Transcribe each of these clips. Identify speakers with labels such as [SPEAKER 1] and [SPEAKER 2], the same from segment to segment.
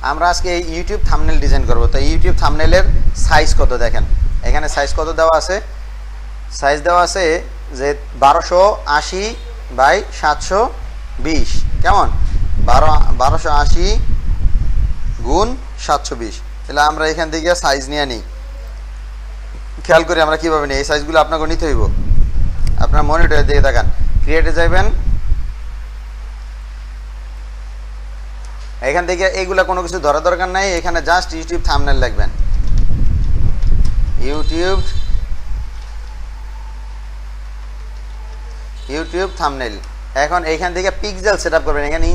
[SPEAKER 1] আমরা আজকে YouTube thumbnail design করব। তো ইউটিউব থাম্বনেলের সাইজ কত দেখেন, এখানে সাইজ কত দেওয়া আছে, সাইজ দেওয়া আছে যে 1280 বাই 720, কেমন 1280 গুণ 720। তাহলে আমরা এখান থেকে সাইজ নিয়ে নিই, খেয়াল করি আমরা কীভাবে নিই। এই সাইজগুলো আপনাকে নিতে হইব। আপনার মনিটরের দিকে দেখান, ক্রিয়েটে যাবেন, এখান থেকে এইগুলা কোনো কিছু ধরা দরকার নাই, এখানে জাস্ট ইউটিউব থাম্বনেল লিখবেন, ইউটিউব থাম্বনেল। এখন এইখান থেকে পিক্সেল সেটআপ করবেন, এখানে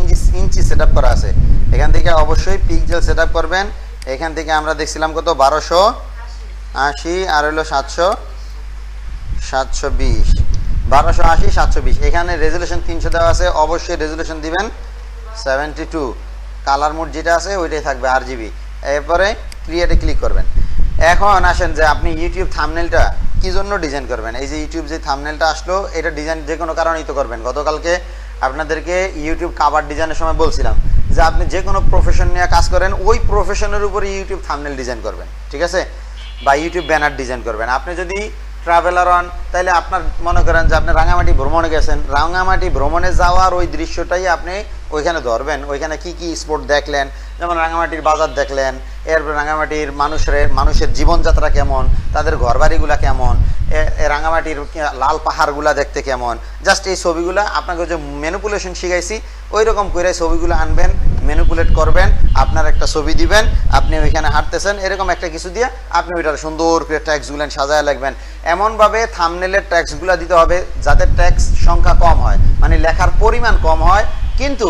[SPEAKER 1] ইঞ্চি সেটআপ করা আছে, এখান থেকে অবশ্যই পিক্সেল সেটআপ করবেন। এখান থেকে আমরা দেখছিলাম কত 1280 আর হলো 720, 1280 720। এখানে রেজুলেশন 300 দেওয়া আছে, অবশ্যই রেজুলেশন দিবেন 72। কালার মোড যেটা আছে ওইটাই থাকবে RGB। এরপরে ক্রিয়েটে ক্লিক করবেন। এখন আসেন যে আপনি ইউটিউব থাম্বনেলটা কি জন্য ডিজাইন করবেন। এই যে ইউটিউব যে থাম্বনেলটা আসলো, এটা ডিজাইন যে কোনো কারণেই তো করবেন। গতকালকে আপনাদেরকে ইউটিউব কাভার ডিজাইনের সময় বলছিলাম যে আপনি যে কোনো প্রফেশন নিয়ে কাজ করেন, ওই প্রফেশনের উপরে ইউটিউব থাম্বনেল ডিজাইন করবেন, ঠিক আছে, বা ইউটিউব ব্যানার ডিজাইন করবেন। আপনি যদি ট্রাভেলার হন, তাহলে আপনার মনে করেন যে আপনি রাঙামাটি ভ্রমণে গেছেন, রাঙামাটি ভ্রমণে যাওয়ার ওই দৃশ্যটাই আপনি ওইখানে ধরবেন। ওইখানে কি কি স্পট দেখলেন, যেমন রাঙামাটির বাজার দেখলেন, এরপর রাঙামাটির মানুষের জীবনযাত্রা কেমন, তাদের ঘরবাড়িগুলা কেমন, রাঙামাটির লাল পাহাড়গুলা দেখতে কেমন, জাস্ট এই ছবিগুলা আপনাকে যে ম্যানিপুলেশন শিখাইছি ওই রকম করে ছবিগুলো আনবেন, ম্যানিপুলেট করবেন, আপনার একটা ছবি দিবেন, আপনি ওইখানে হাঁটতেছেন, এরকম একটা কিছু দিয়ে আপনি ওইটার সুন্দর করে ট্যাক্সগুলো সাজায় লাগবেন। এমনভাবে থাম্বনেলের ট্যাক্সগুলো দিতে হবে যাতে ট্যাক্স সংখ্যা কম হয়, মানে লেখার পরিমাণ কম হয়, কিন্তু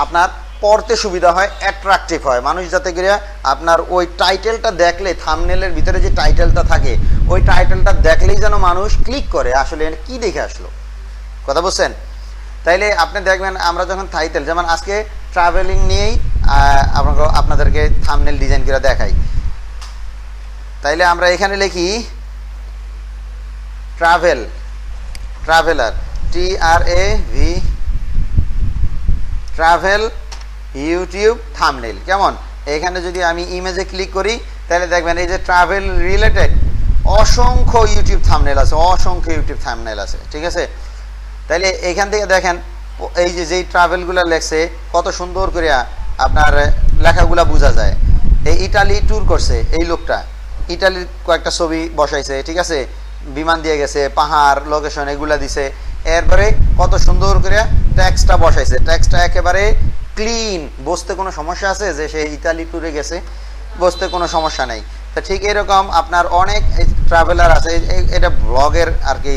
[SPEAKER 1] আপনার পড়তে সুবিধা হয়, অ্যাট্রাকটিভ হয়। মানুষ যাতে করে আপনার ওই টাইটেলটা দেখলে, থাম্বনেলের ভিতরে যে টাইটেলটা থাকে ওই টাইটেলটা দেখলেই যেন মানুষ ক্লিক করে আসলে কি দেখে আসলো, কথা বলছেন। তাইলে আপনি দেখবেন আমরা যখন টাইটেল, যেমন আজকে ট্রাভেলিং নিয়েই আপনাদেরকে থাম্বনেল ডিজাইন করে দেখাই। তাইলে আমরা এখানে লিখি ট্রাভেলার ট্রাভেল ইউটিউব থাম্বনেল, কেমন। এখানে যদি আমি ইমেজে ক্লিক করি তাহলে দেখবেন এই যে ট্রাভেল রিলেটেড অসংখ্য ইউটিউব থাম্বনেল আছে, ঠিক আছে। তাইলে এখান থেকে দেখেন এই যে যেই ট্রাভেলগুলো লেখছে কত সুন্দর করে আপনার লেখাগুলা বোঝা যায়। এই ইটালি ট্যুর করছে এই লোকটা, ইটালির কয়েকটা ছবি বসাইছে, ঠিক আছে, বিমান দিয়ে গেছে, পাহাড়, লোকেশন এগুলা দিছে। এরপরে কত সুন্দর করে ট্যাক্সটা বসাইছে, ট্যাক্সটা একেবারে ক্লিন, বসতে কোনো সমস্যা আছে যে সে ইতালি ট্যুরে গেছে, বসতে কোনো সমস্যা নেই। তো ঠিক এরকম আপনার অনেক ট্রাভেলার আছে, এটা ব্লগের আর কি,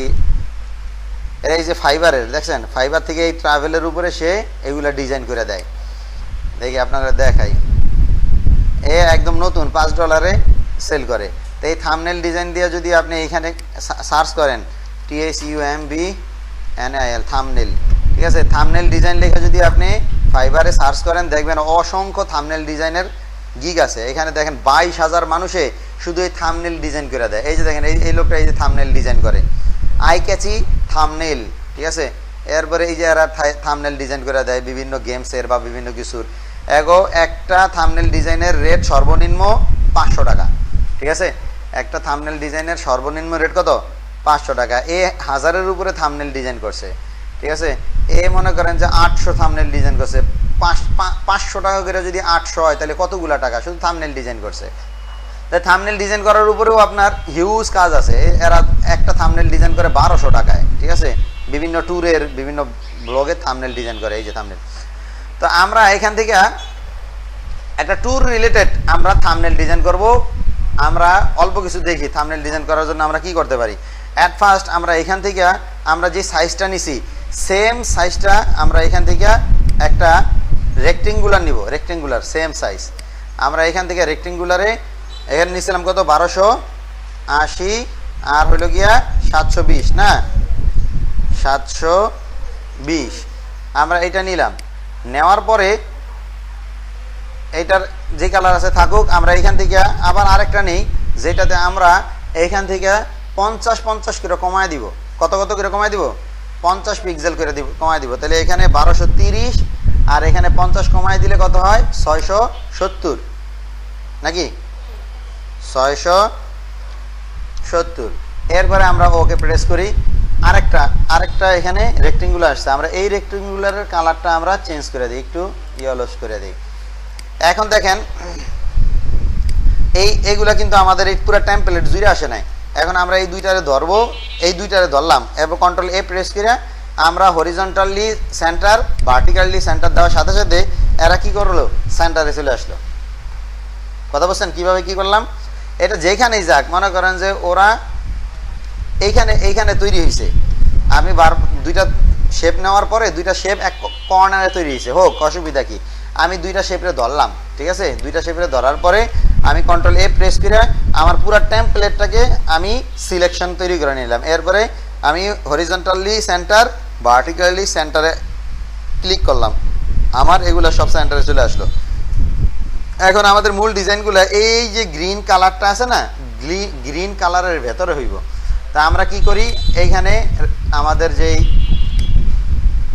[SPEAKER 1] এই যে ফাইবারের দেখছেন, ফাইবার থেকে এই ট্রাভেলের উপরে সে এগুলা ডিজাইন করে দেয়। দেখি আপনারা দেখাই, এ একদম নতুন $5 সেল করে। তো এই থাম্বনেল ডিজাইন দিয়ে যদি আপনি এখানে সার্চ করেন THUMBNAIL থাম্বনেল, ঠিক আছে, থাম্বনেল ডিজাইন লেখা যদি আপনি ফাইবারে সার্চ করেন দেখবেন অসংখ্য থাম্বনেল ডিজাইনের গিগ আছে। এখানে দেখেন 22,000 মানুষে শুধু এই থাম্বনেল ডিজাইন করে দেয়। এই যে দেখেন এই লোকটা এই যে থাম্বনেল ডিজাইন করে, আই ক্যাচি থাম্বনেল, ঠিক আছে। এরপরে এই যে এরা থাম্বনেল ডিজাইন করে দেয় বিভিন্ন গেমসের বা বিভিন্ন কিছুর। একটা থাম্বনেল ডিজাইনের রেট সর্বনিম্ন 500 টাকা, ঠিক আছে। একটা থাম্বনেল ডিজাইনের সর্বনিম্ন রেট কত? 500 টাকা। এ 1000-এর উপরে থাম্বনেল ডিজাইন করছে, ঠিক আছে। এ মনে করেন যে 800 থাম্বনেল ডিজাইন করছে। 500 টাকা করে যদি 800 হয় তাহলে কতগুলা টাকা শুধু থাম্বনেল ডিজাইন করছে। তাই থাম্বনেল ডিজাইন করার উপরেও আপনার হিউজ কাজ আছে। এরা একটা থাম্বনেল ডিজাইন করে 1200 টাকায়, ঠিক আছে। বিভিন্ন ট্যুরের, বিভিন্ন ব্লগের থাম্বনেল ডিজাইন করে, এই যে থাম্বনেল। তো আমরা এখান থেকে একটা ট্যুর রিলেটেড আমরা থাম্বনেল ডিজাইন করব। আমরা অল্প কিছু দেখি থাম্বনেল ডিজাইন করার জন্য আমরা কি করতে পারি। অ্যাট ফার্স্ট আমরা এখান থেকে আমরা যে সাইজটা নিছি সেম সাইজটা আমরা এখান থেকে একটা রেক্টেঙ্গুলার নিব, রেক্টেঙ্গুলার সেম সাইজ। আমরা এখান থেকে রেক্টেঙ্গুলারে এখানে নিয়েছিলাম কত 1280 আর হইল গিয়া 720, না 720 আমরা এটা নিলাম। নেওয়ার পরে এইটার যে কালার আছে থাকুক, আমরা এখান থেকে আবার আরেকটা নেই যেটাতে আমরা এইখান থেকে 50 করে কমায় দিব। কত করে কমায় দিব? 50 পিক্সেল করে দিব, কমায় দিব। তাহলে এখানে 1230 আর এখানে 50 কমায় দিলে কত হয় 670 নাকি 670। এরপরে আমরা ওকে প্রেস করি। আরেকটা এখানে রেক্টেঙ্গুলার আসছে, আমরা এই রেক্টেঙ্গুলারের কালারটা আমরা চেঞ্জ করে দিই, একটু ইয়েলোস করে দিই। এখন দেখেন এইগুলা কিন্তু আমাদের এই পুরো টেমপ্লেট জুড়ে আসে নাই। এখন আমরা এই দুইটারে ধরবো, এই দুইটারে ধরলাম এবং কন্ট্রোল এ প্রেস করে আমরা হরিজন্টালি সেন্টার ভার্টিক্যালি সেন্টার দেওয়ার সাথে সাথে এরা কি করলো সেন্টারে চলে আসলো। কথা বলছেন কিভাবে কি করলাম? এটা যেখানেই যাক, মনে করেন যে ওরা এইখানে তৈরি হয়েছে, আমি দুইটা শেপ নেওয়ার পরে দুইটা শেপ এক কর্নারে তৈরি হয়েছে, হোক অসুবিধা কি, আমি দুইটা শেপে ধরলাম, ঠিক আছে। দুইটা শেপে ধরার পরে আমি কন্ট্রোল এ প্রেস করে আমার পুরো টেমপ্লেটটাকে আমি সিলেকশন তৈরি করে নিলাম। এরপরে আমি হরিজন্টালি সেন্টার ভার্টিক্যালি সেন্টারে ক্লিক করলাম, আমার এগুলো সব সেন্টারে চলে আসলো। এখন আমাদের মূল ডিজাইনগুলো এই যে গ্রিন কালারটা আছে না, গ্রিন কালারের ভেতরে হইব। তা আমরা কি করি, এইখানে আমাদের যেই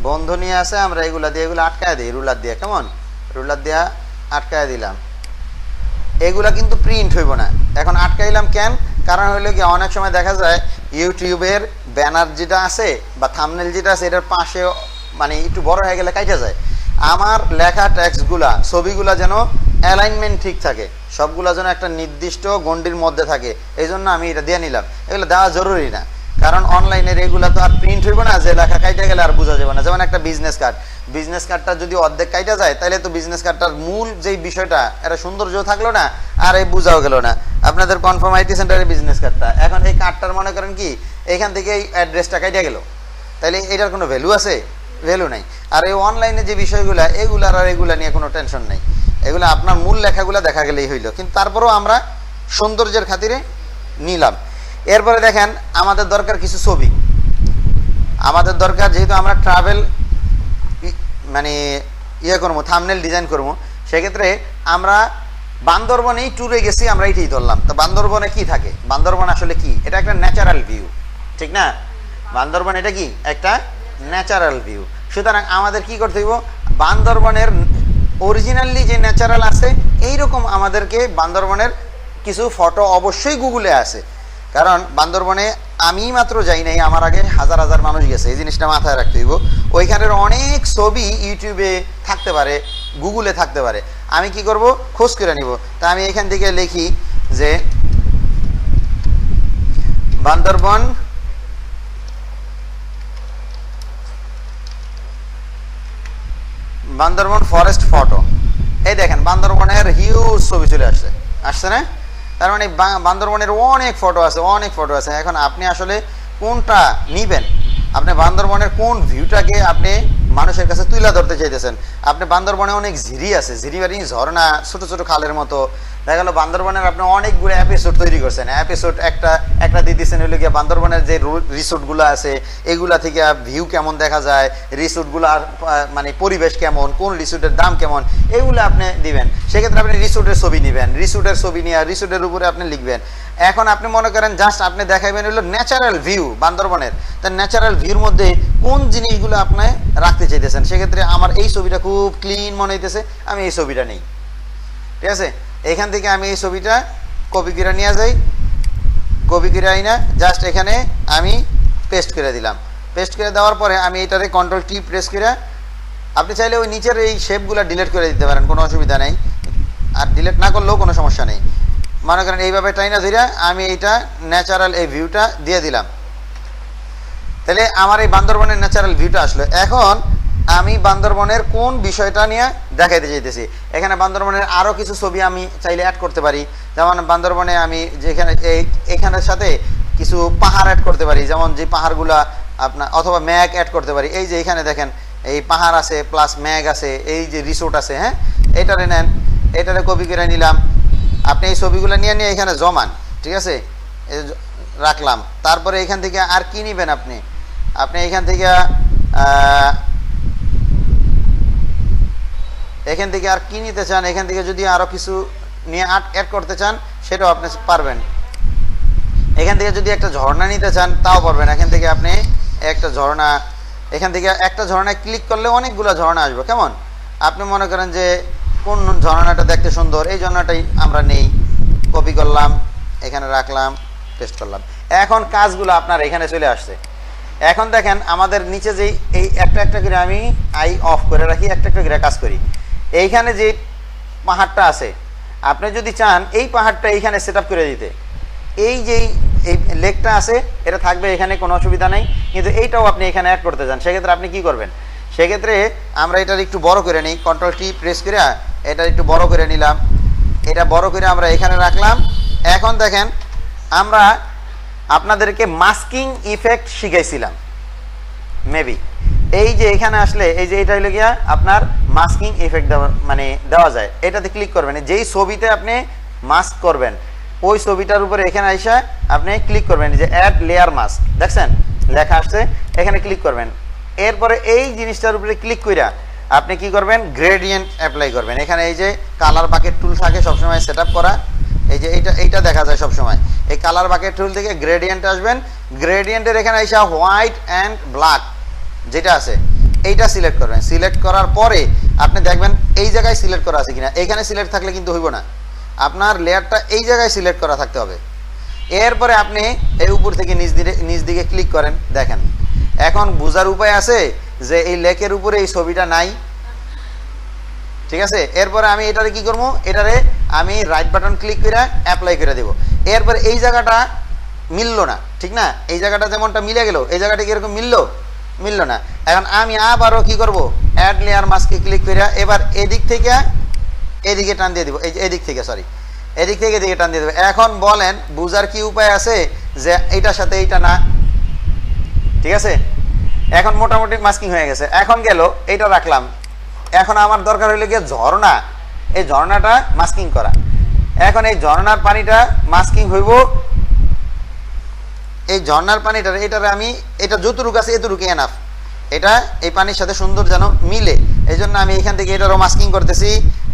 [SPEAKER 1] বন্ধনী আছে আমরা এগুলা দিয়ে এগুলো আটকায় দিই রুলার দিয়ে, কেমন রুলার দিয়ে আটকায় দিলাম। এগুলা কিন্তু প্রিন্ট হইব না। এখন আটকাইলাম কেন? কারণ হইলো কি অনেক সময় দেখা যায় ইউটিউবের ব্যানার যেটা আছে বা থাম্বনেল যেটা আছে এটার পাশে মানে একটু বড় হয়ে গেলে কাইটা যায়। আমার লেখা টেক্সটগুলা ছবিগুলা যেন অ্যালাইনমেন্ট ঠিক থাকে, সবগুলা যেন একটা নির্দিষ্ট গণ্ডির মধ্যে থাকে, এই জন্য আমি এটা দিয়ে নিলাম। এগুলো দেওয়া জরুরি না, কারণ অনলাইনের এগুলা তো আর প্রিন্ট হইব না, যে লেখা কাইটা গেলে আর বোঝা যাবে না। যেমন একটা বিজনেস কার্ডটা যদি অর্ধেক কাইটা যায় তাহলে তো বিজনেস কার্ডটার মূল যেই বিষয়টা এটা সৌন্দর্য থাকলো না, আর এই বোঝাও গেল না। আপনাদের কনফার্ম আইটি সেন্টারের বিজনেস কার্ডটা, এখন এই কার্ডটার মনে করেন কি এখান থেকে এই অ্যাড্রেসটা কাইটা গেল, তাহলে এটার কোনো ভ্যালু আছে? ভ্যালু নাই। আর এই অনলাইনে যে বিষয়গুলো এগুলার আর এগুলা নিয়ে কোনো টেনশন নেই, এগুলো আপনার মূল লেখাগুলো দেখা গেলেই হইল। কিন্তু তারপরেও আমরা সৌন্দর্যের খাতিরে নিলাম। এরপরে দেখেন আমাদের দরকার কিছু ছবি, আমাদের দরকার যেহেতু আমরা ট্রাভেল মানে করবো, থাম্বনেল ডিজাইন করবো, সেক্ষেত্রে আমরা বান্দরবনেই ট্যুরে গেছি, আমরা এইটাই ধরলাম। তো বান্দরবনে কি থাকে, বান্দরবন আসলে কি? এটা একটা ন্যাচারাল ভিউ, ঠিক না? বান্দরবন এটা কি একটা ন্যাচারাল ভিউ। সুতরাং আমাদের কি করতে হইব, বান্দরবনের অরিজিনালি যে ন্যাচারাল আছে এইরকম আমাদেরকে বান্দরবনের কিছু ফটো অবশ্যই গুগলে আছে, কারণ বান্দরবনে আমি মাত্র যাই নাই, আমার আগে হাজার হাজার মানুষ গেছে, এই জিনিসটা মাথায় রাখতে হইব। ওইখানের অনেক ছবি ইউটিউবে থাকতে পারে, গুগলে থাকতে পারে। আমি কি করব, খোঁজ করে নিব। তা আমি এখান থেকে লিখি যে বান্দরবন ফরেস্ট ফটো। এই দেখেন বান্দরবনের হিউজ ছবি চলে আসছে না? তার মানে বান্দরবনের অনেক ফটো আছে। এখন আপনি আসলে কোনটা নিবেন, আপনি বান্দরবনের কোন ভিউটাকে আপনি মানুষের কাছে তুলে ধরতে চাইতেছেন? আপনি বান্দরবনে অনেক ঝিরি আছে, ঝিরিবাড়ি ঝর্ণা ছোট ছোট খালের মতো, দেখা গেল বান্দরবনের আপনি অনেকগুলো এপিসোড তৈরি করছেন, এপিসোড একটা দিয়ে দিচ্ছেন হইলে গিয়ে বান্দরবনের যে রিসোর্টগুলো আছে এগুলা থেকে ভিউ কেমন দেখা যায়, রিসোর্টগুলোর মানে পরিবেশ কেমন, কোন রিসোর্টের দাম কেমন, এগুলো আপনি দিবেন। সেক্ষেত্রে আপনি রিসোর্টের ছবি নেবেন, রিসোর্টের ছবি নিয়ে রিসোর্টের উপরে আপনি লিখবেন। এখন আপনি মনে করেন জাস্ট আপনি দেখাবেন হলো ন্যাচারাল ভিউ বান্দরবনের, তার ন্যাচারাল ভিউর মধ্যে কোন জিনিসগুলো আপনি রাখতে চাইতেছেন। সেক্ষেত্রে আমার এই ছবিটা খুব ক্লিন মনে হইতেছে, আমি এই ছবিটা নেই, ঠিক আছে? এখান থেকে আমি এই ছবিটা কপি করে নিয়ে যাই, কপি করে আই না, জাস্ট এখানে আমি পেস্ট করে দিলাম। পেস্ট করে দেওয়ার পরে আমি এটারে কন্ট্রোল টি প্রেস করে, আপনি চাইলে ওই নিচের এই শেপগুলো ডিলিট করে দিতে পারেন, কোনো অসুবিধা নেই, আর ডিলিট না করলেও কোনো সমস্যা নেই। মনে করেন এইভাবে টাইনা ধরে আমি এইটা ন্যাচারাল এই ভিউটা দিয়ে দিলাম, তাহলে আমার এই বান্দরবনের ন্যাচারাল ভিউটা আসলো। এখন আমি বান্দরবনের কোন বিষয়টা নিয়ে দেখাইতে চাইতেছি, এখানে বান্দরবনের আরও কিছু ছবি আমি চাইলে অ্যাড করতে পারি। যেমন বান্দরবনে আমি যেখানে এখানের সাথে কিছু পাহাড় অ্যাড করতে পারি, যেমন যে পাহাড়গুলা আপনার, অথবা ম্যাগ অ্যাড করতে পারি। এই যে এখানে দেখেন এই পাহাড় আছে প্লাস ম্যাগ আছে, এই যে রিসোর্ট আছে, হ্যাঁ এটারে নেন, এটারে কপি করে নিলাম। আপনি এই ছবিগুলো নিয়ে এখানে জমান, ঠিক আছে, রাখলাম। তারপরে এখান থেকে আর কি নেবেন, আপনি এখান থেকে আর কি নিতে চান, এখান থেকে যদি আরো কিছু নিয়ে অ্যাড করতে চান সেটাও আপনি পারবেন। এখান থেকে যদি একটা ঝর্ণা নিতে চান তাও পারবেন। এখান থেকে আপনি একটা ঝর্ণা, এখান থেকে একটা ঝর্ণায় ক্লিক করলে অনেকগুলো ঝর্ণা আসবে, কেমন আপনি মনে করেন যে কোন ঝর্ণাটা দেখতে সুন্দর, এই ঝর্ণাটাই আমরা নেই, কপি করলাম, এখানে রাখলাম, পেস্ট করলাম। এখন কাজগুলো আপনার এখানে চলে আসছে। এখন দেখেন আমাদের নিচে যেই এই একটা একটা করে আমি আই অফ করে রাখি, একটা একটা করে কাজ করি। এইখানে যে পাহাড়টা আছে, আপনি যদি চান এই পাহাড়টা এইখানে সেট করে দিতে, এই যেই এই লেকটা আছে এটা থাকবে এখানে, কোনো অসুবিধা নেই। কিন্তু এইটাও আপনি এখানে অ্যাড করতে চান, সেক্ষেত্রে আপনি কি করবেন? সেক্ষেত্রে আমরা এটার একটু বড় করে নিই, কন্ট্রোল টি প্রেস করে এটা একটু বড় করে নিলাম। এটা বড় করে আমরা এখানে রাখলাম। এখন দেখেন আমরা আপনাদেরকে মাস্কিং ইফেক্ট শিখাইছিলাম মেবি, এই যে এখানে আসলে এই যে এটা হলো গিয়া আপনার মাস্কিং ইফেক্ট দেওয়া, মানে দেওয়া যায়। এটাতে ক্লিক করবেন, যেই ছবিতে আপনি মাস্ক করবেন ওই ছবিটার উপরে এখানে এসে আপনি ক্লিক করবেন, যে অ্যাড লেয়ার মাস্ক, দেখছেন লেখা আসছে, এখানে ক্লিক করবেন। এরপরে এই জিনিসটার উপরে ক্লিক কইরা আপনি কি করবেন? গ্রেডিয়েন্ট অ্যাপ্লাই করবেন। এখানে এই যে কালার বাকেট টুল থাকে সবসময় সেট আপ করা, এই যে এইটা দেখা যায় সবসময়, এই কালার বাকেট টুল থেকে গ্রেডিয়েন্ট আসবেন। গ্রেডিয়েন্টের এখানে এসে হোয়াইট অ্যান্ড ব্ল্যাক যেটা আছে এইটা সিলেক্ট করবেন। সিলেক্ট করার পরে আপনি দেখবেন এই জায়গায় সিলেক্ট করা আছে কিনা। এইখানে সিলেক্ট থাকলে কিন্তু হইব না, আপনার লেয়ারটা এই জায়গায় সিলেক্ট করা থাকতে হবে। এরপরে আপনি এই উপর থেকে নিচ দিকে ক্লিক করেন, দেখেন এখন বোঝার উপায় আছে যে এই লেকের উপরে এই ছবিটা নাই, ঠিক আছে। এরপরে আমি এটারে কি করবো, এটারে আমি রাইট বাটন ক্লিক করে অ্যাপ্লাই করে দেবো। এরপরে এই জায়গাটা মিললো না, ঠিক না, এই জায়গাটা যেমনটা মিলে গেল, এই জায়গাটা কিরকম মিললো না। এখন আমি আবারও কি করব, অ্যাড লেয়ার মাস্কে ক্লিক করে এবার এদিক থেকে এদিকে টান দিয়ে দিব, এই যে এদিক থেকে এদিকে টান দিয়ে দেবো। এখন বলেন বুঝার কি উপায় আছে যে এইটার সাথে এইটা না, ঠিক আছে। এখন মোটামুটি মাস্কিং হয়ে গেছে। এখন গেল এইটা রাখলাম, এখন আমার দরকার হইলে গিয়ে ঝর্ণা, এই ঝর্ণাটা মাস্কিং করা। এখন এই ঝর্ণার পানিটা মাস্কিং হইব, এই ঝর্ণার পানিটা এটারে আমি এটা যতটুকু আছে এতটুকু এনাফ, এটা এই পানির সাথে সুন্দর যেন মিলে, এই জন্য আমি এখান থেকে এটারও মাস্কিং করতেছি,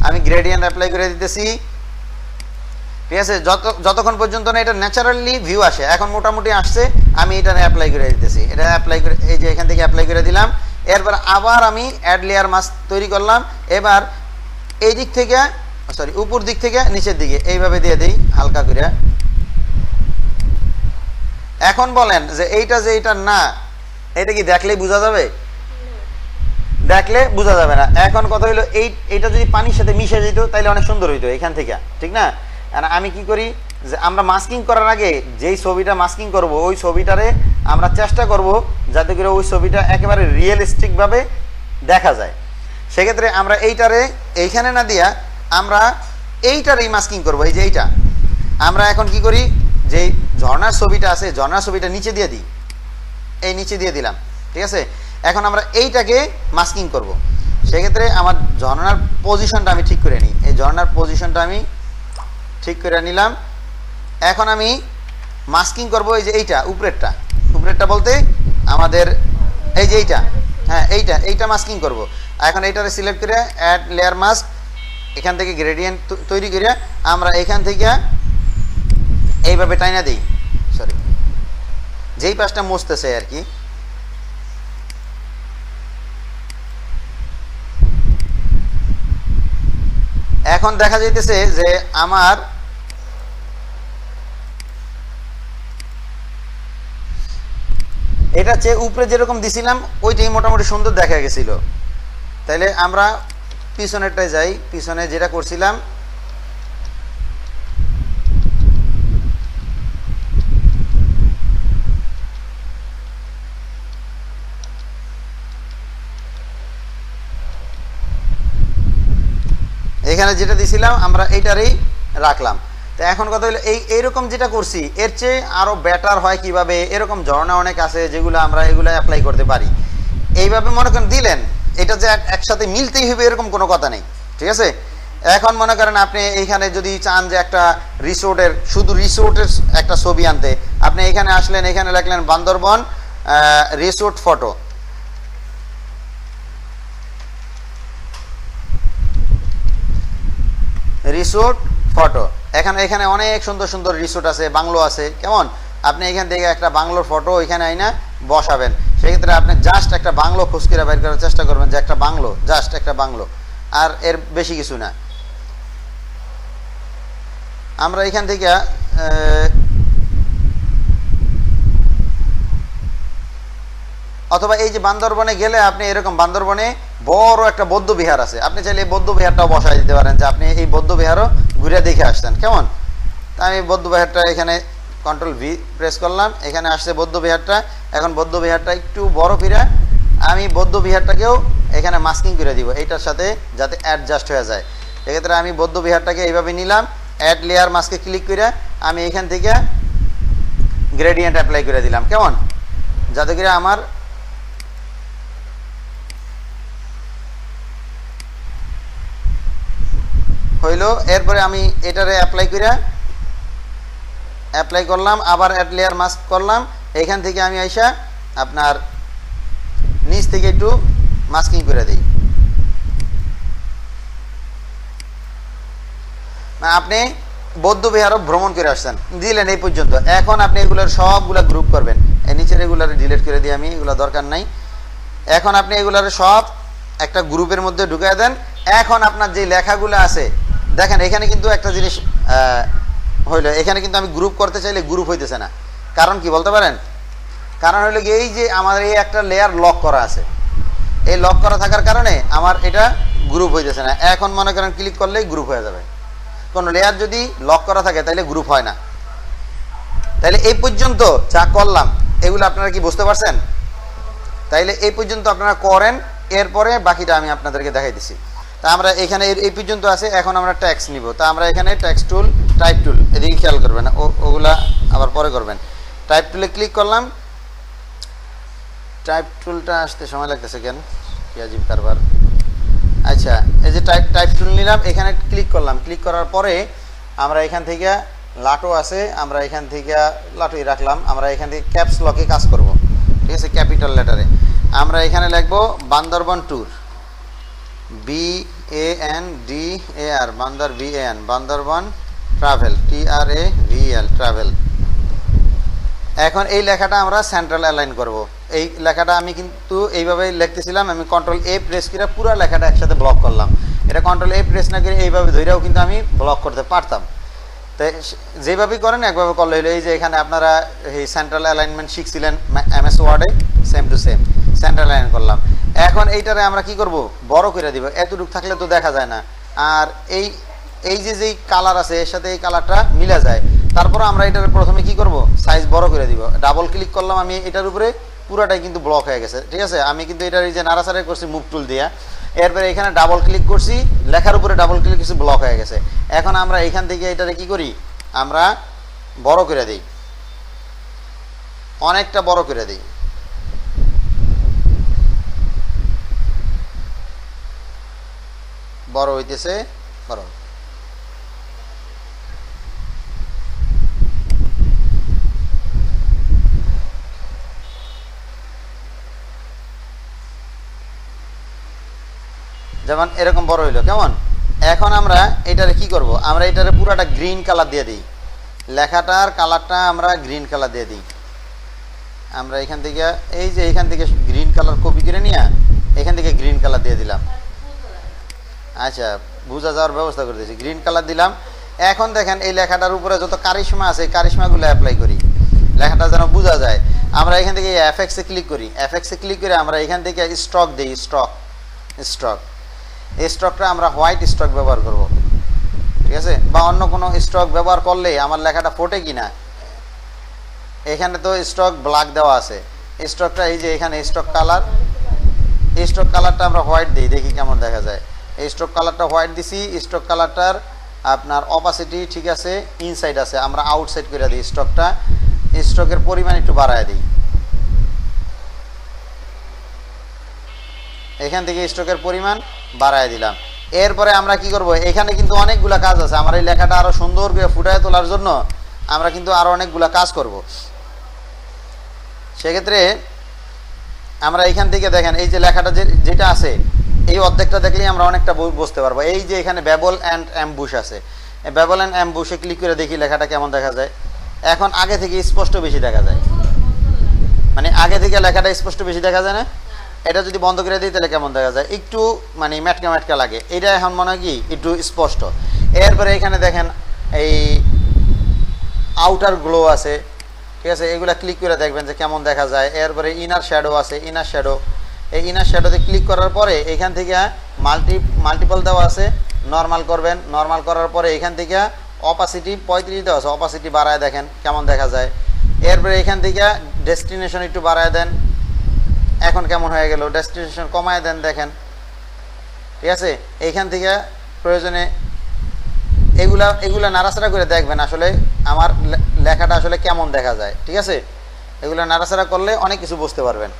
[SPEAKER 1] আমি গ্রেডিয়েন্ট অ্যাপ্লাই করে দিতেছি, ঠিক আছে। যতক্ষণ পর্যন্ত না এটা ন্যাচারালি ভিউ আসে, এখন মোটামুটি আসছে, আমি এটা অ্যাপ্লাই করে দিতেছি, এটা অ্যাপ্লাই করে এই যে এখান থেকে অ্যাপ্লাই করে দিলাম। এরপর আবার আমি অ্যাড লেয়ার মাস্ক তৈরি করলাম। এবার এই দিক থেকে উপর দিক থেকে নিচের দিকে এইভাবে দিয়ে দিই হালকা করে। এখন বলেন যে এইটা যে এইটা না, এটা কি দেখলেই বোঝা যাবে? দেখলে বোঝা যাবে না। এখন কথা হলো এইটা যদি পানির সাথে মিশে যেত তাহলে অনেক সুন্দর হইতো এখান থেকে, ঠিক না। আর আমি কি করি যে আমরা মাস্কিং করার আগে যেই ছবিটা মাস্কিং করব ওই ছবিটারে আমরা চেষ্টা করব যাতে করে ওই ছবিটা একেবারে রিয়েলিস্টিক ভাবে দেখা যায়। সেক্ষেত্রে আমরা এইটারে এইখানে না দিয়া আমরা এইটারেই মাস্কিং করব, এই যে এইটা আমরা এখন কি করি, যে ঝর্ণার ছবিটা আছে ঝর্ণার ছবিটা নিচে দিয়ে দিই, এই নিচে দিয়ে দিলাম, ঠিক আছে। এখন আমরা এইটাকে মাস্কিং করব। সেক্ষেত্রে আমার ঝর্ণার পজিশনটা আমি ঠিক করে নিই, এই ঝর্ণার পজিশনটা আমি ঠিক করে নিলাম। এখন আমি মাস্কিং করব এই যে এইটা উপরেরটা বলতে আমাদের এই যে এইটা, হ্যাঁ এইটা মাস্কিং করব। এখন এইটারে সিলেক্ট করে অ্যাড লেয়ার মাস্ক, এখান থেকে গ্রেডিয়েন্ট তৈরি করে আমরা এখান থেকে এইভাবে টাইনা দিই, যেই পাশটা মুছতেছে আর কি। এখন দেখা যাইতেছে যে আমার এটা চেয়ে উপরে যেরকম দিছিলাম ওইটাই মোটামুটি সুন্দর দেখা গেছিল। তাইলে আমরা পিছনেরটায় যাই, পিছনে যেটা করছিলাম এখানে যেটা দিছিলাম আমরা এইটারই রাখলাম। তো এখন কথা হলো এইরকম যেটা করছি এর চেয়ে আরো বেটার হয় কিভাবে, এরকম ঝর্ণা অনেক আছে যেগুলো আমরা এগুলো অ্যাপ্লাই করতে পারি। এইভাবে মনে করেন দিলেন, এটা যে একসাথে মিলতেই হবে এরকম কোনো কথা নেই, ঠিক আছে। এখন মনে করেন আপনি এইখানে যদি চান যে একটা শুধু রিসোর্টের একটা ছবি আনতে, আপনি এখানে আসলেন, এখানে লিখলেন বান্দরবন রিসোর্ট ফটো, এখানে অনেক সুন্দর সুন্দর রিসোর্ট আছে, বাংলো আছে, কেমন। আপনি এখান থেকে একটা বাংলোর ফটো এখানে আইনা বসাবেন। সেক্ষেত্রে আপনি জাস্ট একটা বাংলো খুঁজ করে বের করার চেষ্টা করবেন, যে একটা বাংলো, জাস্ট একটা বাংলো, আর এর বেশি কিছু না। আমরা এখান থেকে অথবা এই যে বান্দরবনে গেলে আপনি এরকম বান্দরবনে বড় একটা বৌদ্ধ বিহার আছে, আপনি চাইলে এই বৌদ্ধ বিহারটাও বসাই দিতে পারেন যে আপনি এই বৌদ্ধ বিহারও ঘুরে দেখে আসছেন, কেমন? তা আমি বৌদ্ধ বিহারটা এখানে কন্ট্রোল ভি প্রেস করলাম, এখানে আসছে বৌদ্ধ বিহারটা। এখন বৌদ্ধ বিহারটা একটু বড় করে আমি বৌদ্ধ বিহারটাকেও এখানে মাস্কিং করে দিব এইটার সাথে, যাতে অ্যাডজাস্ট হয়ে যায়। এক্ষেত্রে আমি বৌদ্ধ বিহারটাকে এইভাবে নিলাম, অ্যাড লেয়ার মাস্কে ক্লিক করে আমি এখান থেকে গ্রেডিয়েন্ট অ্যাপ্লাই করে দিলাম, কেমন? যাতে করে আমার হইল। এরপরে আমি এটারে অ্যাপ্লাই করলাম, আবার অ্যাড লেয়ার মাস্ক করলাম। এখান থেকে আমি আইসা আপনার নিচ থেকে একটু মাস্কিং করে দিই। আপনি বৌদ্ধ বিহারও ভ্রমণ করে আসছেন, দিলেন এই পর্যন্ত। এখন আপনি এগুলোর সবগুলা গ্রুপ করবেন, এই নিচের এগুলার ডিলিট করে দিই আমি, এগুলো দরকার নাই। এখন আপনি এগুলার সব একটা গ্রুপের মধ্যে ঢুকিয়ে দেন। এখন আপনার যে লেখাগুলো আছে দেখেন, এখানে কিন্তু একটা জিনিস হইলো, এখানে কিন্তু আমি গ্রুপ করতে চাইলে গ্রুপ হইতেছে না। কারণ কি বলতে পারেন? কারণ হইলো কি, এই যে আমাদের এই একটা লেয়ার লক করা আছে, এই লক করা থাকার কারণে আমার এটা গ্রুপ হইতেছে না। এখন মনে করেন ক্লিক করলেই গ্রুপ হয়ে যাবে। কোনো লেয়ার যদি লক করা থাকে তাহলে গ্রুপ হয় না। তাইলে এই পর্যন্ত যা করলাম এগুলো আপনারা কি বুঝতে পারছেন? তাইলে এই পর্যন্ত আপনারা করেন, এরপরে বাকিটা আমি আপনাদেরকে দেখাই দিচ্ছি। তা আমরা এখানে এই পর্যন্ত আছে, এখন আমরা ট্যাক্স নিব। তা আমরা এখানে ট্যাক্স টুল, টাইপ টুল, এদিকে খেয়াল করবেন, ওগুলা আবার পরে করবেন। টাইপ টুলে ক্লিক করলাম, টাইপ টুলটা আসতে সময় লাগতেছে কেন, কি আজীব কারবার। আচ্ছা, এই যে টাইপ টুল নিলাম, এখানে ক্লিক করলাম। ক্লিক করার পরে আমরা এখান থেকে লাটো আছে, আমরা এখান থেকে লাটোই রাখলাম। আমরা এখান থেকে ক্যাপস লকে কাজ করব, ঠিক আছে, ক্যাপিটাল লেটারে। আমরা এখানে লিখবো Bandarban tour, BANDAR, Bandarban travel, TRAVEL, travel. এখন এই লেখাটা আমরা সেন্ট্রাল অ্যালাইন করব। এই লেখাটা আমি কিন্তু এইভাবে লিখতেছিলাম, আমি কন্ট্রোল A প্রেস করে পুরো লেখাটা একসাথে ব্লক করলাম। এটা কন্ট্রোল A প্রেস না করে এইভাবে ধরেও কিন্তু আমি ব্লক করতে পারতাম। তাই যেভাবেই করেন একভাবে করলে হলো। এই যে এখানে আপনারা এই সেন্ট্রাল অ্যালাইনমেন্ট শিখছিলেন MS ওয়ার্ডে, same to same central align করলাম। এখন এইটারে আমরা কি করব, বড় করে দিব। এতটুকু থাকলে তো দেখা যায় না। আর এই যে কালার আছে এর সাথে এই কালারটা মিলে যায়। তারপর আমরা এটার প্রথমে কি করব, সাইজ বড় করে দিব। ডাবল ক্লিক করলাম আমি এটার উপরে, পুরোটাই কিন্তু ব্লক হয়ে গেছে, ঠিক আছে। আমি কিন্তু এটার এই যে নাড়াচাড়া করছি মুভ টুল দিয়া, এরপরে এখানে ডাবল ক্লিক করছি, লেখার উপরে ডাবল ক্লিক করছি, ব্লক হয়ে গেছে। এখন আমরা এখান থেকে এটারে কি করি, আমরা বড় করে দিই, অনেকটা বড় করে দিই। বড় হইতেছে, বড়। যেমন এরকম বড় হইলো, কেমন? এখন আমরা এটারে কি করব, আমরা এটারে পুরাটা গ্রিন কালার দিয়ে দিই। লেখাটার কালারটা আমরা গ্রিন কালার দিয়ে দিই। আমরা এখান থেকে এই যে এখান থেকে গ্রিন কালার কপি করে নিয়ে এখান থেকে গ্রিন কালার দিয়ে দিলাম। আচ্ছা, বোঝা যাওয়ার ব্যবস্থা করে দিয়েছি, গ্রিন কালার দিলাম। এখন দেখেন এই লেখাটার উপরে যত কারিশমা আছে, কারিশমাগুলো অ্যাপ্লাই করি, লেখাটা যেন বোঝা যায়। আমরা এখান থেকে এফএক্সে ক্লিক করি, এফএক্সে ক্লিক করে আমরা এখান থেকে স্টক দিই, স্টক। এই স্টকটা আমরা হোয়াইট স্টক ব্যবহার করব, ঠিক আছে। বা অন্য কোনো স্টক ব্যবহার করলে আমার লেখাটা ফোটে কিনা, এখানে তো স্টক ব্ল্যাক দেওয়া আছে। স্টকটা এই যে এখানে স্টক কালারটা আমরা হোয়াইট দিই, দেখি কেমন দেখা যায়। এই স্টক কালারটা হোয়াইট দিছি। স্টক কালারটার আপনার অপাসিটি ঠিক আছে, ইনসাইড আছে, আমরা আউটসাইড করে দিই। স্টকের পরিমাণ একটু বাড়ায় দিই। এখান থেকে স্টকের পরিমাণ বাড়ায় দিলাম। এরপরে আমরা কি করব, এখানে কিন্তু অনেকগুলা কাজ আছে। আমার এই লেখাটা আরো সুন্দর করে ফুটায় তোলার জন্য আমরা কিন্তু আরো অনেকগুলা কাজ করব। সেক্ষেত্রে আমরা এখান থেকে দেখেন এই যে লেখাটা যেটা আছে, এই অর্ধেকটা দেখলেই আমরা অনেকটা বুঝতে পারবো। এই যে এখানে ব্যাবল অ্যান্ড অ্যাম্বুশ আছে, এই ব্যাবল অ্যান্ড অ্যাম্বুশে ক্লিক করে দেখি লেখাটা কেমন দেখা যায়। এখন আগে থেকে স্পষ্ট বেশি দেখা যায়, মানে আগে থেকে লেখাটা স্পষ্ট বেশি দেখা যায় না? এটা যদি বন্ধ করে দিই তাহলে কেমন দেখা যায়, একটু মানে ম্যাটকা ম্যাটকা লাগে। এটা এখন মনে হয় কি একটু স্পষ্ট। এরপরে এখানে দেখেন এই আউটার গ্লো আছে, ঠিক আছে, এগুলা ক্লিক করে দেখবেন যে কেমন দেখা যায়। এরপরে ইনার শ্যাডো আছে, ইনার শ্যাডো, এই ইনার শ্যাডোতে ক্লিক করার পরে এখান থেকে মাল্টিপল দেওয়া আছে, নর্মাল করবেন। নর্মাল করার পরে এখান থেকে অপাসিটি 35 দেওয়া আছে, অপাসিটি বাড়ায় দেখেন কেমন দেখা যায়। এরপরে এখান থেকে ডেস্টিনেশন একটু বাড়ায় দেন, এখন কেমন হয়ে গেল। ডেস্টিনেশন কমায় দেন দেখেন, ঠিক আছে। এইখান থেকে প্রয়োজনে এগুলা নাড়াচাড়া করে দেখবেন আসলে আমার লেখাটা আসলে কেমন দেখা যায়, ঠিক আছে। এগুলা নাড়াচাড়া করলে অনেক কিছু বুঝতে পারবেন।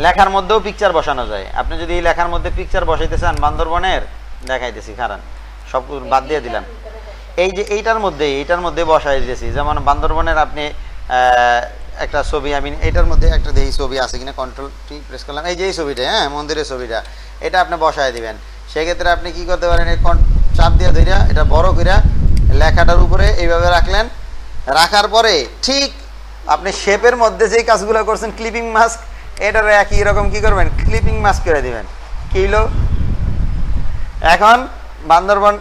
[SPEAKER 1] লেখার মধ্যেও পিকচার বসানো যায়। আপনি যদি এই লেখার মধ্যে পিকচার বসাইতে চান বান্দরবনের, দেখাইতেছি কারণ সব বাদ দিয়ে দিলাম। এই যে এইটার মধ্যে বসাই দিয়েছি, যেমন বান্দরবনের আপনি একটা ছবি, আমি এইটার মধ্যে একটা দেখি ছবি আছে কিনা, কন্ট্রোল টি প্রেস করলাম, এই যে এই ছবিটা, হ্যাঁ মন্দিরের ছবিটা, এটা আপনি বসায় দিবেন। সেক্ষেত্রে আপনি কি করতে পারেন, চাপ দিয়ে ধরিয়া এটা বড় করে লেখাটার উপরে এইভাবে রাখলেন। রাখার পরে ঠিক আপনি শেপের মধ্যে যেই কাজগুলো করছেন, ক্লিপিং মাস্ক, এটার একই রকম কি করবেন, ক্লিপিং মাস্ক করে দিবেন। কি হলো, এখন বান্দরবন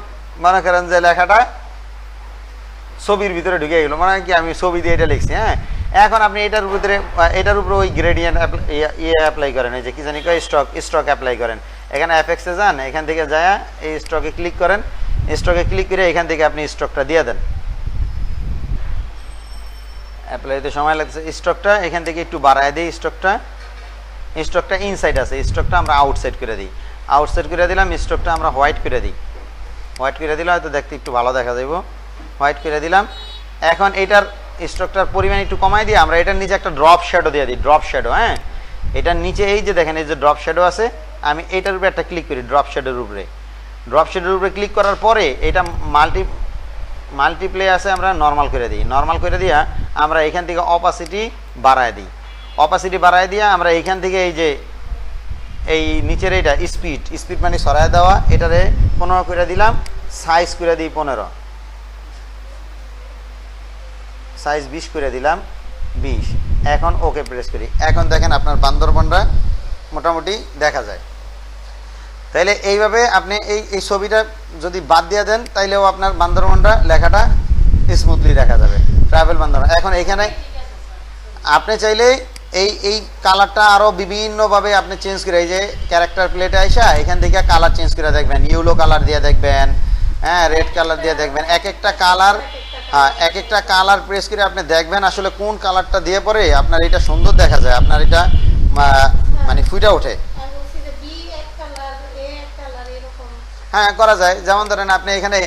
[SPEAKER 1] মনে করেন যে লেখাটা ছবির ভিতরে ঢুকে গেলো, মানে কি আমি ছবি দিয়ে এটা লিখছি, হ্যাঁ। এখন আপনি এটার উপরে ওই গ্রেডিয়েন্ট অ্যাপ্লাই করেন, এই যে কি জানি স্ট্রক অ্যাপ্লাই করেন। এখানে এফেক্সে যান, এখান থেকে যায় এই স্ট্রকে ক্লিক করেন। স্ট্রকে ক্লিক করে এখান থেকে আপনি স্ট্রকটা দিয়ে দেন। অ্যাপ্লাই হতে সময় লাগছে। স্ট্রকটা এখান থেকে একটু বাড়ায় দিই। স্ট্রকটা ইনসাইড আছে, স্ট্রকটা আমরা আউটসাইড করে দিই। আউটসাইড করে দিলাম, স্ট্রকটা আমরা হোয়াইট করে দিই। হোয়াইট করে দিলে হয়তো দেখতে একটু ভালো দেখা যাইব। হোয়াইট করে দিলাম। এখন এটার স্ট্রকটার পরিমাণ একটু কমাই দিয়ে আমরা এটার নিচে একটা ড্রপ শ্যাডো দিয়ে দিই, ড্রপ শ্যাডো, হ্যাঁ। এটার নিচে এই যে দেখেন এই যে ড্রপ শ্যাডো আছে, আমি এইটার উপরে একটা ক্লিক করি, ড্রপ শ্যাডোর উপরে। ড্রপ শ্যাডোর উপরে ক্লিক করার পরে এটা মাল্টিপ্লে আছে, আমরা নর্মাল করে দিই। নর্মাল করে দিয়া আমরা এখান থেকে অপাসিটি বাড়ায় দিই। অপাসিটি বাড়ায় দিয়ে আমরা এইখান থেকে এই যে এই নিচের এইটা স্পিড মানে সরায় দেওয়া, এটারে 15 করে দিলাম। সাইজ করে দিই 15, সাইজ 20 করে দিলাম, 20। এখন ওকে প্রেস করি। এখন দেখেন আপনার বান্দরবনটা মোটামুটি দেখা যায়। তাইলে এইভাবে আপনি এই ছবিটা যদি বাদ দিয়ে দেন তাইলেও আপনার বান্দরবনটা লেখাটা স্মুথলি দেখা যাবে, ট্রাভেল বান্দরবন। এখন এখানে আপনি চাইলে এই কালারটা আরও বিভিন্নভাবে আপনি চেঞ্জ করে, এই যে ক্যারেক্টার প্লেটে আইসা এখান থেকে কালার চেঞ্জ করে দেখবেন, ইয়েলো কালার দিয়ে দেখবেন, হ্যাঁ রেড কালার দিয়ে দেখবেন। এক একটা কালার প্রেস করে আপনি দেখবেন আসলে কোন কালারটা দিয়ে পরে আপনার এটা সুন্দর দেখা যায়, আপনার এটা মানে ফুটে ওঠে। হ্যাঁ করা যায়। যেমন ধরেন আপনি এখানে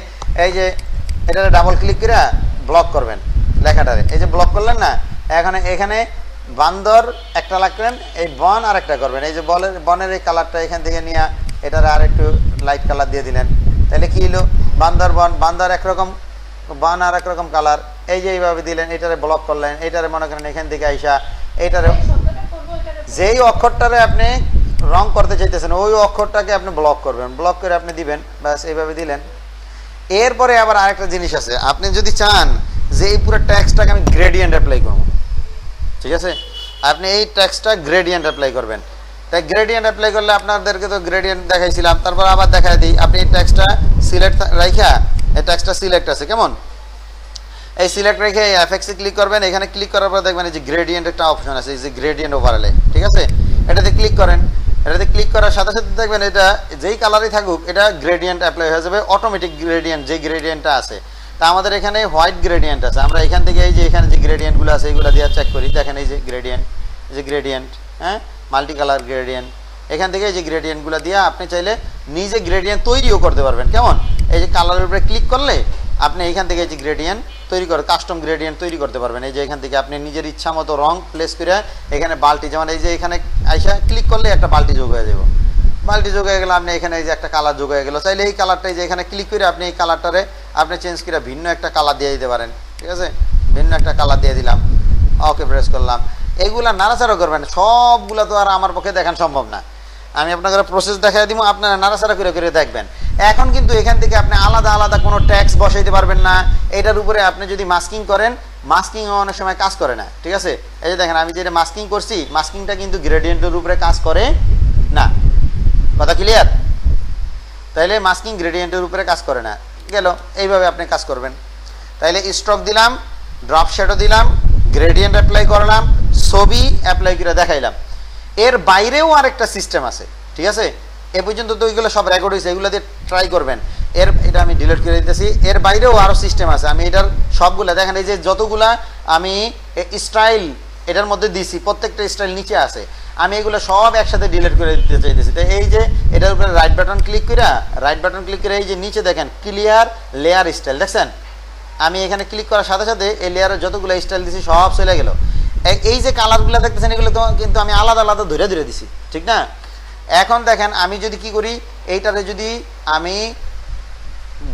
[SPEAKER 1] এই যে এটাতে ডাবল ক্লিক করে ব্লক করবেন লেখাটারে, এই যে ব্লক করলেন না, এখানে বান্দর একটা লাগবেন, এই বন আর একটা করবেন। এই যে বনের এই কালারটা এখান থেকে নিয়ে এটার আর একটু লাইট কালার দিয়ে দিলেন, তাহলে কি হলো বান্দর একরকম, বন আর একরকম কালার। এই যে এইভাবে দিলেন, এটারে ব্লক করলেন, এটারে মনে করেন এখান থেকে আইসা এটারে যেই অক্ষরটারে আপনি রং করতে চাইতেছেন ওই অক্ষরটাকে আপনি ব্লক করবেন, ব্লক করে আপনি দিবেন, ব্যাস এইভাবে দিলেন। এরপরে আবার আরেকটা জিনিস আছে, আপনি যদি চান যে এই পুরো ট্যাক্সটাকে আমি গ্রেডিয়েন্ট অ্যাপ্লাই করবো, ঠিক আছে, আপনি এই ট্যাক্সটা গ্রেডিয়েন্ট অ্যাপ্লাই করবেন। তাই গ্রেডিয়েন্ট অ্যাপ্লাই করলে আপনাদেরকে তো গ্রেডিয়েন্ট দেখাইছিলাম, তারপর আবার দেখাই দিই। আপনি এই ট্যাক্সটা সিলেক্ট রাইখা, এই ট্যাক্সটা সিলেক্ট আছে কেমন, এই সিলেক্ট রেখে এফেক্টসে ক্লিক করবেন। এখানে ক্লিক করার পর দেখবেন এই যে গ্রেডিয়েন্ট একটা অপশন আছে, এই যে গ্রেডিয়েন্ট ওভারলে, ঠিক আছে, এটাতে ক্লিক করেন। এটাতে ক্লিক করার সাথে সাথে দেখবেন এটা যেই কালারই থাকুক এটা গ্রেডিয়েন্ট অ্যাপ্লাই হয়ে যাবে, অটোমেটিক গ্রেডিয়েন্ট যে গ্রেডিয়েন্টটা আছে। তা আমাদের এখানে হোয়াইট গ্রেডিয়েন্ট আছে, আমরা এখান থেকে এই যে এখানে যে গ্রেডিয়েন্টগুলো আছে এইগুলো দিয়ে চেক করি। দেখেন এই যে গ্রেডিয়েন্ট, হ্যাঁ মাল্টি কালার গ্রেডিয়েন্ট, এখান থেকে এই যে গ্রেডিয়েন্টগুলো দিয়ে আপনি চাইলে নিজে গ্রেডিয়েন্ট তৈরিও করতে পারবেন। কেমন, এই যে কালারের উপরে ক্লিক করলে আপনি এখান থেকে এই যে গ্রেডিয়েন্ট তৈরি করে কাস্টম গ্রেডিয়েন্ট তৈরি করতে পারবেন। এই যে এখান থেকে আপনি নিজের ইচ্ছা মতো রং প্লেস করে এখানে বালতি, যেমন এই যে এখানে আইসা ক্লিক করলে একটা বালতি যোগ হয়ে যাবে, বালতি যোগ হয়ে গেলে আপনি এখানে এই যে একটা কালার যোগ হয়ে গেল, চাইলে এই কালারটাই যে এখানে ক্লিক করে আপনি এই কালারটারে আপনি চেঞ্জ করে ভিন্ন একটা কালার দিয়ে দিতে পারেন, ঠিক আছে, ভিন্ন একটা কালার দিয়ে দিলাম, ওকে প্রেস করলাম। এইগুলা নাড়াচাড়া করবেন, সবগুলা তো আর আমার পক্ষে দেখানো সম্ভব না। আমি আপনাকে প্রসেস দেখাই দিব, আপনারা নাড়াচাড়া করে করে দেখবেন। এখন কিন্তু এখান থেকে আপনি আলাদা আলাদা কোনো ট্যাক্স বসাইতে পারবেন না। এটার উপরে আপনি যদি মাস্কিং করেন, মাস্কিং অনেক সময় কাজ করে না, ঠিক আছে? এই যে দেখেন আমি যেটা মাস্কিং করছি, মাস্কিংটা কিন্তু গ্রেডিয়েন্টের উপরে কাজ করে না। কথা ক্লিয়ার? তাইলে মাস্কিং গ্রেডিয়েন্টের উপরে কাজ করে না। গেল, এইভাবে আপনি কাজ করবেন। তাইলে স্ট্রোক দিলাম, ড্রপ শ্যাডো দিলাম, গ্রেডিয়েন্ট অ্যাপ্লাই করলাম, ছবি অ্যাপ্লাই করে দেখাইলাম। এর বাইরেও আরেকটা সিস্টেম আছে, ঠিক আছে? এ পর্যন্ত তো ওইগুলো সব রেকর্ড হয়েছে, এগুলো দিয়ে ট্রাই করবেন। এটা আমি ডিলিট করে দিতেছি। এর বাইরেও আরও সিস্টেম আছে, আমি এটার সবগুলা দেখেন, এই যে যতগুলা আমি স্টাইল এটার মধ্যে দিছি, প্রত্যেকটা স্টাইল নিচে আছে, আমি এগুলো সব একসাথে ডিলিট করে দিতে চাইতেছি। তো এই যে এটার উপরে রাইট বাটন ক্লিক করে এই যে নিচে দেখেন ক্লিয়ার লেয়ার স্টাইল, দেখছেন? আমি এখানে ক্লিক করার সাথে সাথে এই লেয়ারের যতগুলো স্টাইল দিছি সব চলে গেল। এই যে কালারগুলো দেখতেছেন, এগুলো তো কিন্তু আমি আলাদা আলাদা ধরে ধরে দিছি, ঠিক না? এখন দেখেন আমি যদি কি করি, এইটারে যদি আমি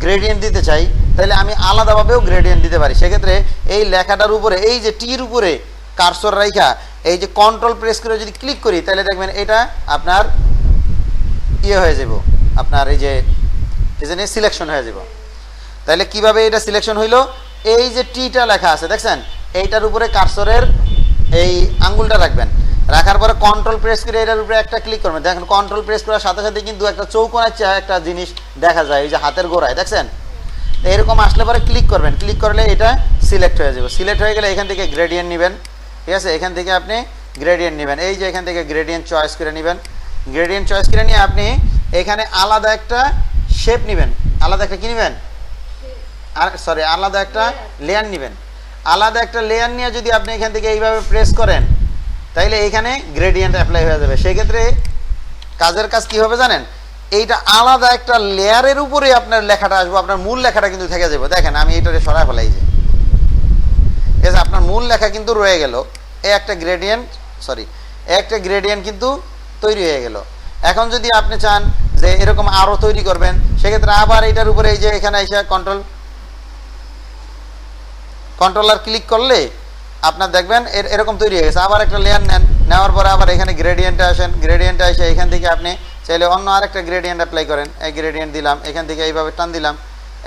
[SPEAKER 1] গ্রেডিয়েন্ট দিতে চাই, তাহলে আমি আলাদাভাবেও গ্রেডিয়েন্ট দিতে পারি। সেক্ষেত্রে এই লেখাটার উপরে, এই যে টির উপরে কার্সর রাইখা এই যে কন্ট্রোল প্রেস করে যদি ক্লিক করি, তাহলে দেখবেন এটা আপনার ইয়ে হয়ে যাব, আপনার এই যে সিলেকশন হয়ে যাব। তাহলে কিভাবে এটা সিলেকশন হইলো? এই যে টিটা লেখা আছে দেখছেন, এইটার উপরে কার্সরের এই আঙ্গুলটা রাখবেন, রাখার পরে কন্ট্রোল প্রেস করে এটার উপরে একটা ক্লিক করবেন। দেখেন কন্ট্রোল প্রেস করার সাথে সাথে কিন্তু একটা চৌকোনার একটা জিনিস দেখা যায়, এই যে হাতের গোড়ায় দেখছেন। এরকম আসলে পরে ক্লিক করবেন, ক্লিক করলে এটা সিলেক্ট হয়ে যাবে। সিলেক্ট হয়ে গেলে এখান থেকে গ্রেডিয়েন্ট নেবেন, ঠিক আছে? এখান থেকে আপনি গ্রেডিয়েন্ট নেবেন, এই যে এখান থেকে গ্রেডিয়েন্ট চয়েস করে নেবেন। গ্রেডিয়েন্ট চয়েস করে নিয়ে আপনি এখানে আলাদা একটা শেপ নেবেন, আলাদা একটা কি নেবেন, আলাদা একটা লেয়ার নেবেন। আলাদা একটা লেয়ার নিয়ে যদি আপনি এখান থেকে এইভাবে প্রেস করেন, তাইলে এইখানে গ্রেডিয়েন্ট অ্যাপ্লাই হয়ে যাবে। সেক্ষেত্রে কাজের কাজ কি হবে জানেন? এইটা আলাদা একটা লেয়ারের উপরে আপনার লেখাটা আসবে, আপনার মূল লেখাটা কিন্তু থেকে যাবে। দেখেন আমি এইটারে সরাই ফেলাই, যে আপনার মূল লেখা কিন্তু রয়ে গেল, একটা গ্রেডিয়েন্ট কিন্তু তৈরি হয়ে গেল। এখন যদি আপনি চান যে এরকম আরো তৈরি করবেন, সেক্ষেত্রে আবার এইটার উপরে এই যে এখানে এসে কন্ট্রোলার ক্লিক করলে আপনার দেখবেন এরকম তৈরি হয়ে গেছে। আবার একটা লেয়ার নেন, নেওয়ার পরে আবার এখানে গ্রেডিয়েন্টে আসেন, গ্রেডিয়েন্টে এসে এখান থেকে আপনি চাইলে অন্য আরেকটা গ্রেডিয়েন্ট অ্যাপ্লাই করেন। এই গ্রেডিয়েন্ট দিলাম, এখান থেকে এইভাবে টান দিলাম,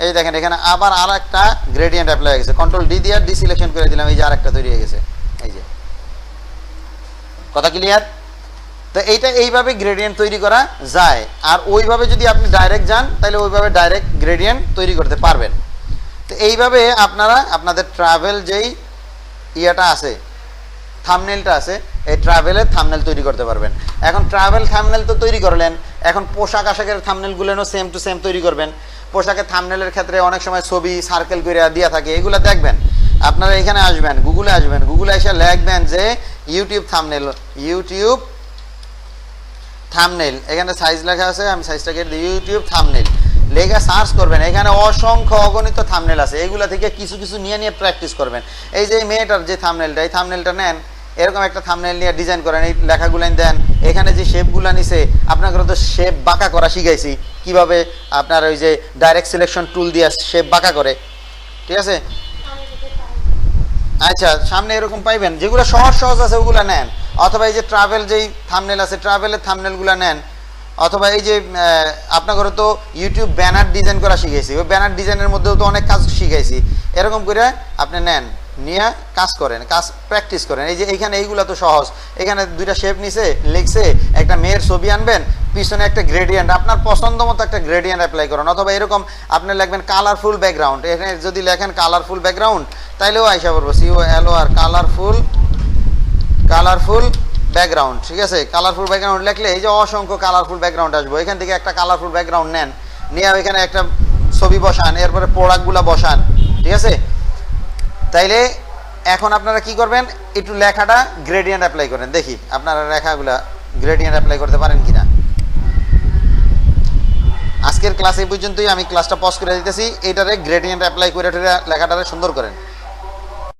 [SPEAKER 1] এই দেখেন এখানে আবার আর একটা গ্রেডিয়েন্ট অ্যাপ্লাই হয়ে গেছে। কন্ট্রোল ডি দিয়ে ডিসিলেকশন করে দিলাম, এই যে আরেকটা তৈরি হয়ে গেছে। এই যে কথা ক্লিয়ার? তো এইভাবে গ্রেডিয়েন্ট তৈরি করা যায়। আর ওইভাবে যদি আপনি ডাইরেক্ট যান, তাহলে ওইভাবে ডাইরেক্ট গ্রেডিয়েন্ট তৈরি করতে পারবেন। তো এইভাবে আপনারা আপনাদের ট্রাভেল যেই ইয়েটা আছে, থাম্বনেলটা আছে, এই ট্রাভেলের থাম্বনেল তৈরি করতে পারবেন। এখন ট্রাভেল থাম্বনেল তো তৈরি করলেন, এখন পোশাক আশাকের থাম্বনেলগুলোও সেম টু সেম তৈরি করবেন। পোশাকের থাম্বনেলের ক্ষেত্রে অনেক সময় ছবি সার্কেল করে দেওয়া থাকে, এগুলো দেখবেন। আপনারা এখানে আসবেন, গুগলে এসে লিখবেন যে ইউটিউব থাম্বনেল, এখানে সাইজ লেখা আছে, আমি সাইজটাকে ইউটিউব থাম্বনেল লেখা সার্চ করবেন। এখানে অসংখ্য অগণিত থাম্বনেল আছে, এগুলা থেকে কিছু কিছু নিয়ে প্র্যাকটিস করবেন। এই যে মেয়েটার যে থাম্বনেলটা, এই থাম্বনেলটা নেন, এরকম একটা থাম্বনেল নিয়ে ডিজাইন করেন, এই লেখাগুলো দেন। এখানে যে শেপগুলো নিছে, আপনাকে তো শেপ বাঁকা করা শিখাইছি, কিভাবে আপনার ওই যে ডাইরেক্ট সিলেকশন টুল দিয়ে শেপ বাঁকা করে, ঠিক আছে? আচ্ছা, সামনে এরকম পাইবেন, যেগুলো সহজ আছে ওগুলো নেন। অথবা এই যে ট্রাভেল যেই থাম্বনেল আছে, ট্রাভেলের থাম্বনেলগুলো নেন। অথবা এই যে আপনাদের তো ইউটিউব ব্যানার ডিজাইন করা শিখাইছি, ওই ব্যানার ডিজাইনের মধ্যেও তো অনেক কাজ শিখাইছি। এরকম করে আপনি নেন, নিয়ে কাজ করেন, কাজ প্র্যাকটিস করেন। এই যে এইখানে এইগুলো তো সহজ, এখানে দুইটা শেপ নিছে, লিখছে, একটা মেয়ের ছবি আনবেন, পিছনে একটা গ্রেডিয়েন্ট, আপনার পছন্দ মতো একটা গ্রেডিয়েন্ট অ্যাপ্লাই করেন। অথবা এরকম আপনি লিখবেন কালারফুল ব্যাকগ্রাউন্ড, এখানে যদি লেখেন কালারফুল ব্যাকগ্রাউন্ড, তাইলেও আইসা পড়বো COLOR কালারফুল ব্যাকগ্রাউন্ড, ঠিক আছে? কালারফুল ব্যাকগ্রাউন্ড লিখলে এই যে অসংখ্য কালারফুল ব্যাকগ্রাউন্ড আসবে। এখান থেকে একটা কালারফুল ব্যাকগ্রাউন্ড নেন, নিয়ে এখানে একটা ছবি বসান, এরপরে প্রোডাক্টগুলো বসান, ঠিক আছে? তাইলে এখন আপনারা কি করবেন, একটু লেখাটা গ্রেডিয়েন্ট অ্যাপ্লাই করেন, দেখি আপনারা লেখাগুলা গ্রেডিয়েন্ট অ্যাপ্লাই করতে পারেন কিনা। আজকের ক্লাস এই পর্যন্তই, আমি ক্লাসটা পজ করে দিতেছি। এটারে গ্রেডিয়েন্ট অ্যাপ্লাই করে লেখাটারে সুন্দর করেন।